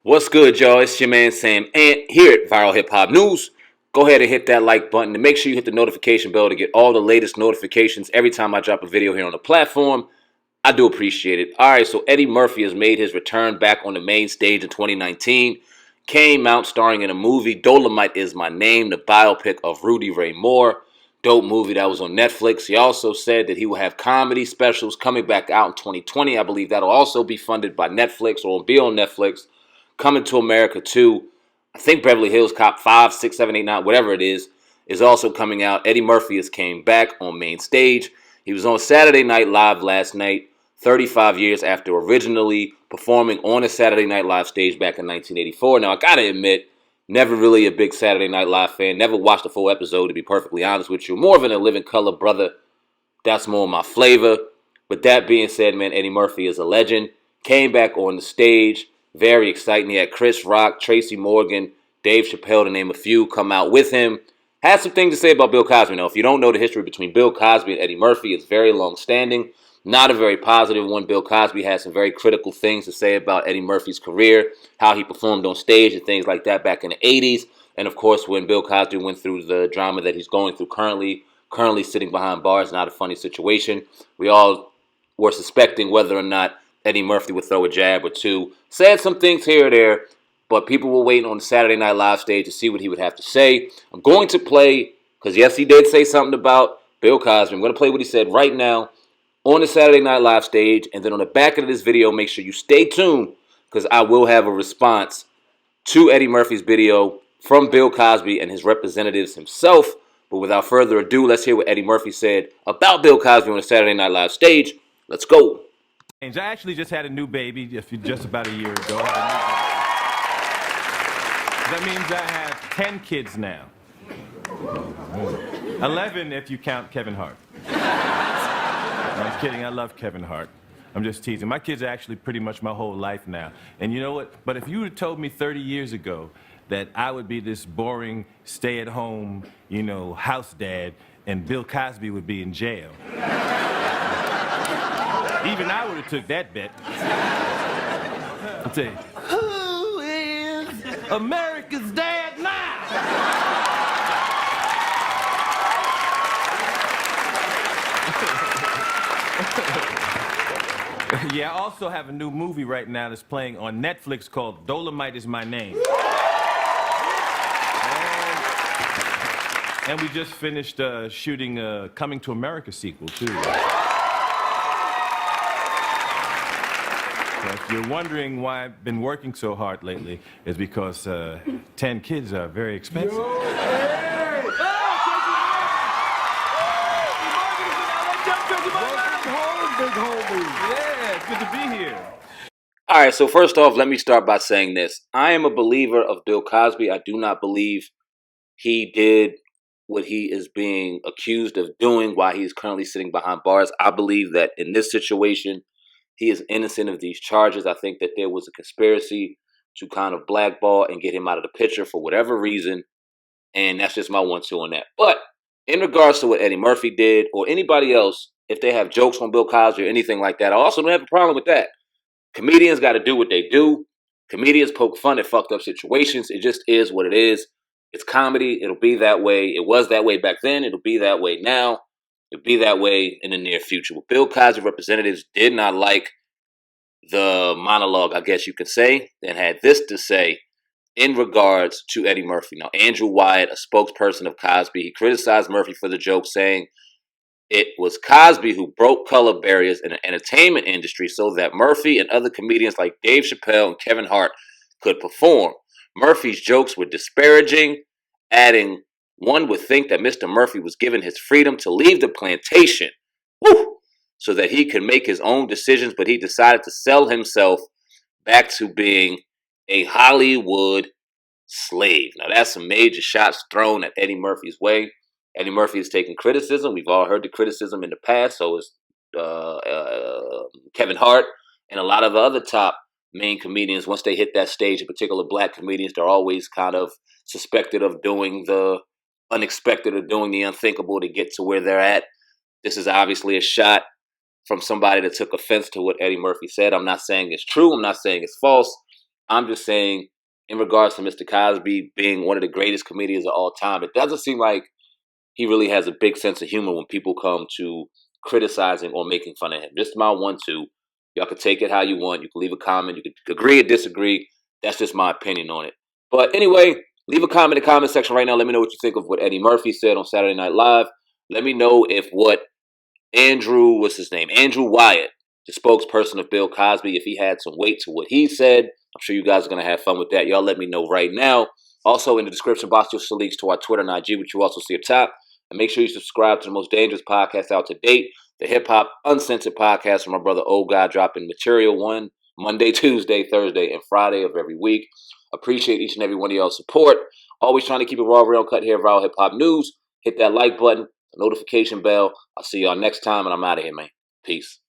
What's good, y'all? It's your man SamAnt here at Viral Hip Hop News. Go ahead and hit that like button and make sure you hit the notification bell to get all the latest notifications every time I drop a video here on the platform. I do appreciate it. All right, so Eddie Murphy has made his return back on the main stage in 2019. Came out starring in a movie, Dolomite Is My Name, the biopic of Rudy Ray Moore. Dope movie that was on Netflix. He also said that he will have comedy specials coming back out in 2020. I believe that'll also be funded by Netflix or will be on Netflix. Coming to America 2. I think Beverly Hills Cop 5, 6, 7, 8, 9, whatever it is also coming out. Eddie Murphy has came back on main stage. He was on Saturday Night Live last night, 35 years after originally performing on a Saturday Night Live stage back in 1984. Now, I gotta admit, never really a big Saturday Night Live fan. Never watched a full episode, to be perfectly honest with you. More of an A Living Color brother. That's more my flavor. But that being said, man, Eddie Murphy is a legend. Came back on the stage. Very exciting. He had Chris Rock, Tracy Morgan, Dave Chappelle, to name a few, come out with him. Had some things to say about Bill Cosby. Now, if you don't know the history between Bill Cosby and Eddie Murphy, it's very long-standing. Not a very positive one. Bill Cosby had some very critical things to say about Eddie Murphy's career, how he performed on stage and things like that back in the 80s. And, of course, when Bill Cosby went through the drama that he's going through currently sitting behind bars, not a funny situation. We all were suspecting whether or not Eddie Murphy would throw a jab or two. Said some things here or there, but people were waiting on the Saturday Night Live stage to see what he would have to say. I'm going to play, because yes, he did say something about Bill Cosby. I'm going to play what he said right now on the Saturday Night Live stage, and then on the back of this video, make sure you stay tuned, because I will have a response to Eddie Murphy's video from Bill Cosby and his representatives himself. But without further ado, let's hear what Eddie Murphy said about Bill Cosby on the Saturday Night Live stage. Let's go. I actually just had a new baby just about a year ago. That means I have 10 kids now. 11 if you count Kevin Hart. I'm kidding, I love Kevin Hart. I'm just teasing. My kids are actually pretty much my whole life now. And you know what? But if you would have told me 30 years ago that I would be this boring, stay-at-home, house dad, and Bill Cosby would be in jail. Even I would have took that bet. I'll tell you, who is America's dad now? Yeah, I also have a new movie right now that's playing on Netflix called Dolomite Is My Name. And we just finished shooting a Coming to America sequel, too. If you're wondering why I've been working so hard lately, it's because 10 kids are very expensive. Yeah, it's good to be here. All right, so first off, let me start by saying this. I am a believer of Bill Cosby. I do not believe he did what he is being accused of doing while he is currently sitting behind bars. I believe that in this situation, he is innocent of these charges. I think that there was a conspiracy to kind of blackball and get him out of the picture for whatever reason. And that's just my 1-2 on that. But in regards to what Eddie Murphy did or anybody else, if they have jokes on Bill Cosby or anything like that, I also don't have a problem with that. Comedians got to do what they do. Comedians poke fun at fucked up situations. It just is what it is. It's comedy. It'll be that way. It was that way back then. It'll be that way now. It'll be that way in the near future. But Bill Cosby representatives did not like the monologue, I guess you could say, and had this to say in regards to Eddie Murphy. Now, Andrew Wyatt, a spokesperson of Cosby, he criticized Murphy for the joke, saying it was Cosby who broke color barriers in the entertainment industry so that Murphy and other comedians like Dave Chappelle and Kevin Hart could perform. Murphy's jokes were disparaging, adding, one would think that Mr. Murphy was given his freedom to leave the plantation, so that he could make his own decisions, but he decided to sell himself back to being a Hollywood slave. Now, that's some major shots thrown at Eddie Murphy's way. Eddie Murphy has taken criticism. We've all heard the criticism in the past. So is Kevin Hart and a lot of the other top main comedians. Once they hit that stage, in particular black comedians, they're always kind of suspected of doing the unexpected or doing the unthinkable to get to where they're at. This is obviously a shot from somebody that took offense to what Eddie Murphy said. I'm not saying it's true. I'm not saying it's false. I'm just saying, in regards to Mr. Cosby being one of the greatest comedians of all time, it doesn't seem like he really has a big sense of humor when people come to criticizing or making fun of him. Just my 1-2. Y'all can take it how you want. You can leave a comment. You can agree or disagree. That's just my opinion on it. But anyway, leave a comment in the comment section right now. Let me know what you think of what Eddie Murphy said on Saturday Night Live. Let me know if what what's his name? Andrew Wyatt, the spokesperson of Bill Cosby, if he had some weight to what he said. I'm sure you guys are going to have fun with that. Y'all let me know right now. Also, in the description box, you'll see links to our Twitter and IG, which you also see up top. And make sure you subscribe to the most dangerous podcast out to date, the Hip Hop Uncensored podcast from my brother Old Guy, dropping material one Monday, Tuesday, Thursday, and Friday of every week. Appreciate each and every one of y'all's support. Always trying to keep it raw, real cut here, Viral Hip Hop News. Hit that like button, the notification bell. I'll see y'all next time, and I'm out of here, man. Peace.